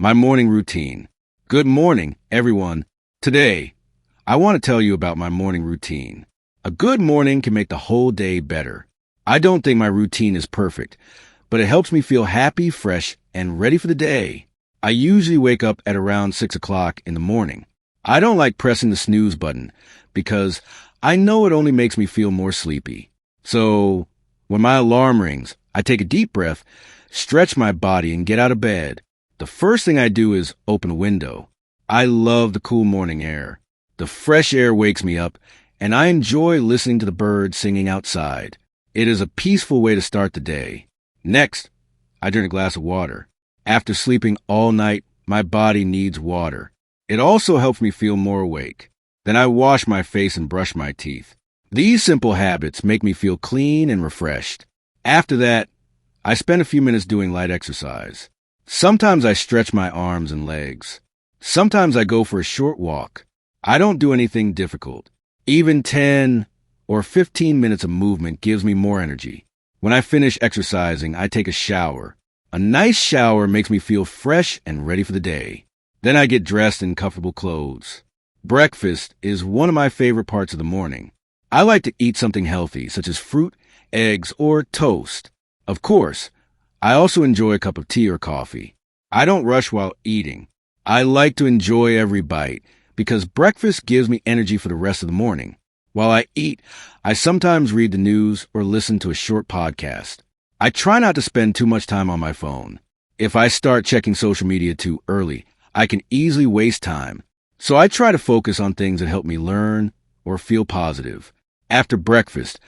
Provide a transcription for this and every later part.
My morning routine. Good morning, everyone. Today, I want to tell you about my morning routine. A good morning can make the whole day better. I don't think my routine is perfect, but it helps me feel happy, fresh, and ready for the day. I usually wake up at around 6 o'clock in the morning. I don't like pressing the snooze button because I know it only makes me feel more sleepy. So, when my alarm rings, I take a deep breath, stretch my body, and get out of bed. The first thing I do is open a window. I love the cool morning air. The fresh air wakes me up, and I enjoy listening to the birds singing outside. It is a peaceful way to start the day. Next, I drink a glass of water. After sleeping all night, my body needs water. It also helps me feel more awake. Then I wash my face and brush my teeth. These simple habits make me feel clean and refreshed. After that, I spend a few minutes doing light exercise. Sometimes I stretch my arms and legs. Sometimes I go for a short walk. I don't do anything difficult. Even 10 or 15 minutes of movement gives me more energy. When I finish exercising, I take a shower. A nice shower makes me feel fresh and ready for the day. Then I get dressed in comfortable clothes. Breakfast is one of my favorite parts of the morning. I like to eat something healthy, such as fruit, eggs, or toast. Of course, I also enjoy a cup of tea or coffee. I don't rush while eating. I like to enjoy every bite because breakfast gives me energy for the rest of the morning. While I eat, I sometimes read the news or listen to a short podcast. I try not to spend too much time on my phone. If I start checking social media too early, I can easily waste time. So I try to focus on things that help me learn or feel positive. After breakfast,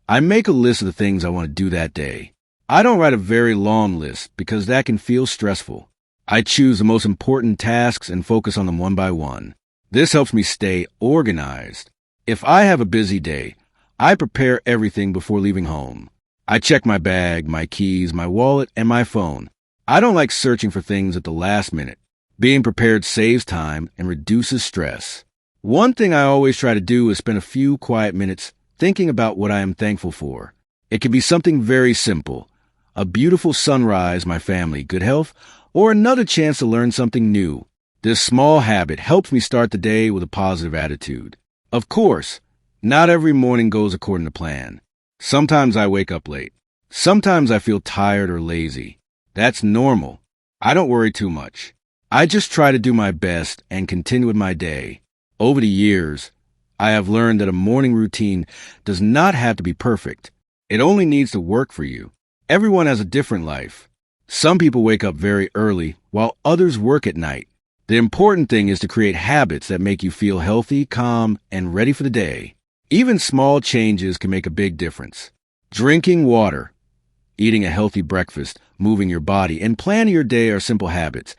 I make a list of the things I want to do that day. I don't write a very long list because that can feel stressful. I choose the most important tasks and focus on them one by one. This helps me stay organized. If I have a busy day, I prepare everything before leaving home. I check my bag, my keys, my wallet, and my phone. I don't like searching for things at the last minute. Being prepared saves time and reduces stress. One thing I always try to do is spend a few quiet minutes thinking about what I am thankful for. It can be something very simple. A beautiful sunrise, my family, good health, or another chance to learn something new. This small habit helps me start the day with a positive attitude. Of course, not every morning goes according to plan. Sometimes I wake up late. Sometimes I feel tired or lazy. That's normal. I don't worry too much. I just try to do my best and continue with my day. Over the years, I have learned that a morning routine does not have to be perfect. It only needs to work for you. Everyone has a different life. Some people wake up very early, while others work at night. The important thing is to create habits that make you feel healthy, calm, and ready for the day. Even small changes can make a big difference. Drinking water, eating a healthy breakfast, moving your body, and planning your day are simple habits,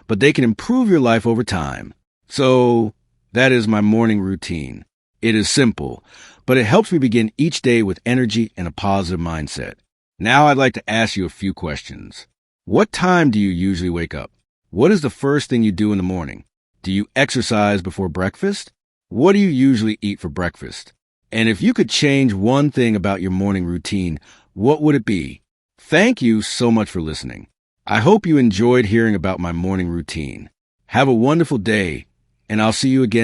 but they can improve your life over time. So, that is my morning routine. It is simple, but it helps me begin each day with energy and a positive mindset. Now I'd like to ask you a few questions. What time do you usually wake up? What is the first thing you do in the morning? Do you exercise before breakfast? What do you usually eat for breakfast? And if you could change one thing about your morning routine, what would it be? Thank you so much for listening. I hope you enjoyed hearing about my morning routine. Have a wonderful day, and I'll see you again.